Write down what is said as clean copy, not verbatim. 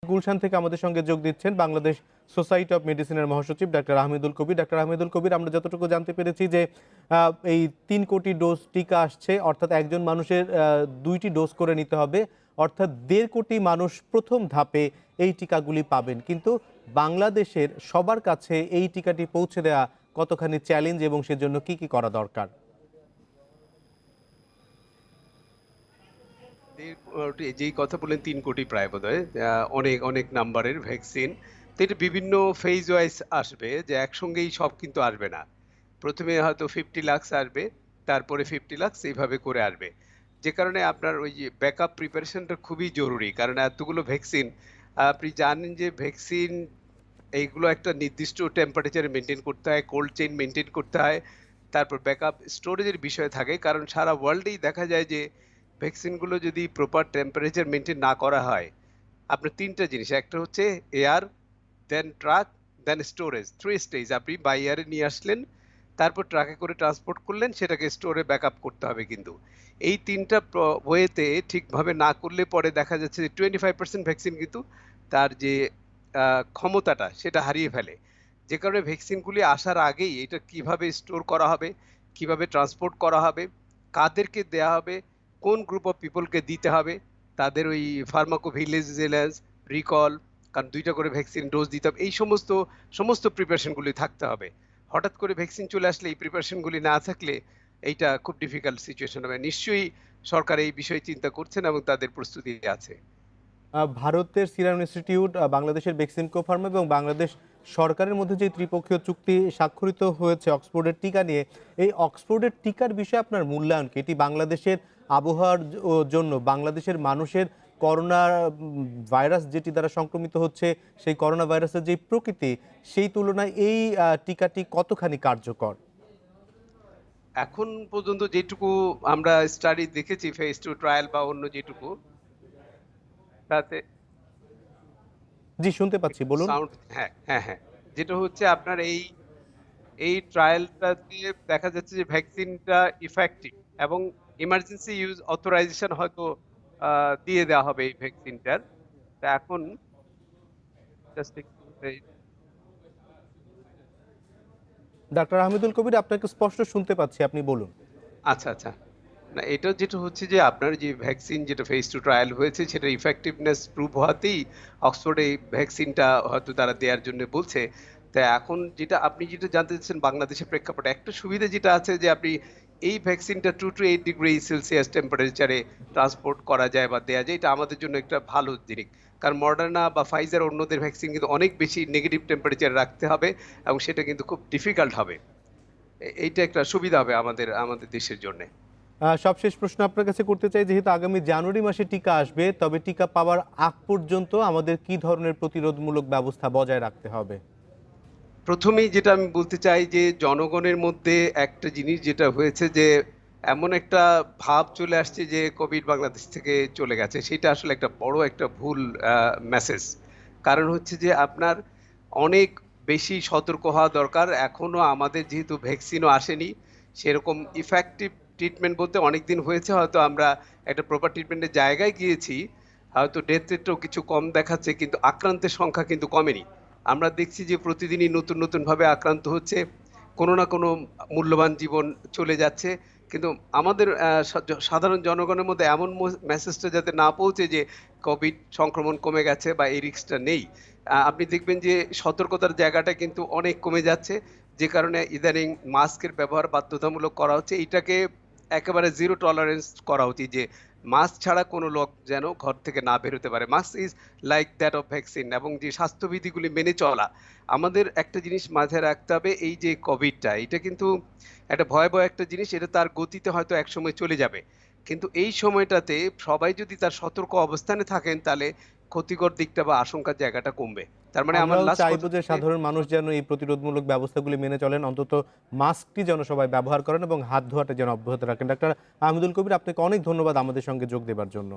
গুলশান থেকে আমাদের সঙ্গে যোগ দিচ্ছেন বাংলাদেশ সোসাইটি অফ মেডিসিনের মহাসচিব ডাক্তার আহমেদুল কবির। ডাক্তার আহমেদুল কবির, আমরা যতটুকু জানতে পেরেছি যে এই ৩ কোটি ডোজ টিকা আসছে, অর্থাৎ একজন মানুষের ২টি ডোজ করে নিতে হবে, অর্থাৎ ১.৫ কোটি মানুষ প্রথম ধাপে এই টিকাগুলি পাবেন। কিন্তু বাংলাদেশের সবার কাছে এই টিকাটি পৌঁছে দেওয়া কতখানি চ্যালেঞ্জ এবং সেজন্য কি কি করা দরকার? যেই কথা বললেন ৩ কোটি প্রায় বোধহয় অনেক অনেক নাম্বারের ভ্যাকসিন। তো এটা বিভিন্ন ফেজ ওয়াইজ আসবে, যে একসঙ্গেই সব কিন্তু আসবে না। প্রথমে হয়তো 50 লাখ আসবে, তারপরে 50 লাখ এইভাবে করে আসবে। যে কারণে আপনার ওই যে ব্যাকআপ প্রিপারেশনটা খুবই জরুরি, কারণ এতগুলো ভ্যাকসিন আপনি জানেন যে ভ্যাকসিন এইগুলো একটা নির্দিষ্ট টেম্পারেচারে মেনটেন করতে হয়, কোল্ড চেইন মেনটেন করতে হয়, তারপর ব্যাকআপ স্টোরেজের বিষয় থাকে, কারণ সারা ওয়ার্ল্ডেই দেখা যায় যে ভ্যাকসিনগুলো যদি প্রপার টেম্পারেচার মেনটেন না করা হয়, আপনার ৩টা জিনিস, একটা হচ্ছে এয়ার, দেন ট্রাক, দেন স্টোরেজ, 3 স্টেজ। আপনি বাই এয়ারে নিয়ে আসলেন, তারপর ট্রাকে করে ট্রান্সপোর্ট করলেন, সেটাকে স্টোরে ব্যাকআপ করতে হবে। কিন্তু এই ৩টা ওয়েতে ঠিকভাবে না করলে পরে দেখা যাচ্ছে যে 25% ভ্যাকসিন কিন্তু তার যে ক্ষমতাটা সেটা হারিয়ে ফেলে। যে কারণে ভ্যাকসিনগুলি আসার আগেই এটা কিভাবে স্টোর করা হবে, কিভাবে ট্রান্সপোর্ট করা হবে, কাদেরকে দেয়া হবে, কোন গ্রুপ অফ পিপলকে দিতে হবে, তাদের ওই ফার্মাকোভিজিলেন্স, রিকল, কারণ ২টা করে ভ্যাকসিন ডোজ দিতে হবে। এই সমস্ত প্রিপারেশনগুলি থাকতে হবে। হঠাৎ করে ভ্যাকসিন চলে আসলে এই প্রিপারেশনগুলি না থাকলে এইটা খুব ডিফিকাল্ট সিচুয়েশন হবে। নিশ্চয়ই সরকার এই বিষয়ে চিন্তা করছেন এবং তাদের প্রস্তুতি আছে। ভারতের সিরাম ইনস্টিটিউট, বাংলাদেশের বেক্সিমকো ফার্মা এবং বাংলাদেশ সরকারের মধ্যে যে ত্রিপক্ষীয় চুক্তি স্বাক্ষরিত হয়েছে অক্সফোর্ডের টিকা নিয়ে, এই অক্সফোর্ডের টিকার বিষয়ে আপনার মূল্যায়ন কি? এটি বাংলাদেশের আবহাওয়ার জন্য, বাংলাদেশের মানুষের করোনা ভাইরাস যেটি দ্বারা সংক্রমিত হচ্ছে, সেই করোনা ভাইরাসের যে প্রকৃতি, সেই তুলনায় এই টিকাটি কতখানি কার্যকর? এখন পর্যন্ত যেটুকু আমরা স্টাডি দেখেছি, ফেজ 2 ট্রায়াল বা অন্য যেটুকু, তাতে জি, শুনতে পাচ্ছি, একটু বলুন। সাউন্ড, হ্যাঁ, হ্যাঁ, হ্যাঁ। যেটা হচ্ছে আপনার এই ট্রায়ালটা দিয়ে দেখা যাচ্ছে যে ভ্যাকসিনটা ইফেক্টিভ, এবং ইমার্জেন্সি ইউজ অথরাইজেশন হয়তো দিয়ে দেওয়া হবে এই ভ্যাকসিনটার। তো এখন জাস্ট একটু ডাক্তার আহমেদুল কবির, আপনাকে স্পষ্ট শুনতে পাচ্ছি, আপনি বলুন। আচ্ছা, আচ্ছা। না, এটা যেটা হচ্ছে যে আপনার যে ভ্যাকসিন যেটা ফেজ 2 ট্রায়াল হয়েছে সেটার ইফেক্টিভনেস প্রুভ হওয়াতেই অক্সফোর্ডে এই ভ্যাকসিনটা হয়তো তারা দেয়ার জন্য বলছে। তা এখন যেটা আপনি যেটা জানতে চাচ্ছেন বাংলাদেশের প্রেক্ষাপটে, একটা সুবিধা যেটা আছে যে আপনি এই ভ্যাকসিনটা 2 to 8 ডিগ্রি সেলসিয়াস টেম্পারেচারে ট্রান্সপোর্ট করা যায় বা দেয়া যায়। এটা আমাদের জন্য একটা ভালো দিক। কারণ মডার্না বা ফাইজার অন্যদের ভ্যাকসিন কিন্তু অনেক বেশি নেগেটিভ টেম্পারেচারে রাখতে হবে এবং সেটা কিন্তু খুব ডিফিকাল্ট হবে। এইটা একটা সুবিধা হবে আমাদের দেশের জন্যে। সবশেষ প্রশ্ন আপনার কাছে করতে চাই, যেহেতু আগামী জানুয়ারি মাসে টিকা আসবে, তবে টিকা পাওয়ার আগ পর্যন্ত আমাদের কি ধরনের প্রতিরোধমূলক ব্যবস্থা বজায় রাখতে হবে? প্রথমেই যেটা আমি বলতে চাই যে জনগণের মধ্যে একটা জিনিস যেটা হয়েছে যে এমন একটা ভাব চলে আসছে যে কোভিড বাংলাদেশ থেকে চলে গেছে, সেটা আসলে একটা বড় একটা ভুল মেসেজ। কারণ হচ্ছে যে আপনার অনেক বেশি সতর্ক হওয়া দরকার। এখনো আমাদের যেহেতু ভ্যাকসিনও আসেনি, সেরকম ইফেক্টিভ ট্রিটমেন্ট বলতে অনেকদিন হয়েছে, হয়তো আমরা একটা প্রপার ট্রিটমেন্টের জায়গায় গিয়েছি, হয়তো ডেথ রেটটাও কিছু কম দেখাচ্ছে, কিন্তু আক্রান্তের সংখ্যা কিন্তু কমেনি। আমরা দেখছি যে প্রতিদিনই নতুন ভাবে আক্রান্ত হচ্ছে। কোনো না কোনো মূল্যবান জীবন চলে যাচ্ছে। কিন্তু আমাদের সাধারণ জনগণের মধ্যে এমন মেসেজটা যাতে না পৌঁছে যে কোভিড সংক্রমণ কমে গেছে বা এই রিস্কটা নেই। আপনি দেখবেন যে সতর্কতার জায়গাটা কিন্তু অনেক কমে যাচ্ছে। যে কারণে ইদানিং মাস্কের ব্যবহার বাধ্যতামূলক করা হচ্ছে। এইটাকে একেবারে জিরো টলারেন্স করা উচিত, যে মাস্ক ছাড়া কোনো লোক যেন ঘর থেকে না বের হতে পারে। Mask is like that of vaccine, এবং যে স্বাস্থ্যবিধিগুলি মেনে চলা। আমাদের একটা জিনিস মাথায় রাখতে হবে, এই যে কোভিডটা, এটা কিন্তু একটা ভয়াবহ একটা জিনিস। এটা তার গতিতে হয়তো একসময় চলে যাবে। কিন্তু এই সময়টাতে সবাই যদি তার সতর্ক অবস্থানে থাকেন, তাহলে ক্ষতিকর দিকটা বা আশঙ্কার জায়গাটা কমবে। তার মানে আমার আমরাও লাস্ট চাইবো কথা যে হচ্ছে, সাধারণ মানুষ যেন এই প্রতিরোধমূলক ব্যবস্থাগুলি মেনে চলেন, অন্তত মাস্কটি যেন সবাই ব্যবহার করেন এবং হাত ধোয়াটা যেন অব্যাহত রাখেন। ডাক্তার আহমেদুল কবির, আপনাকে অনেক ধন্যবাদ আমাদের সঙ্গে যোগ দেবার জন্য।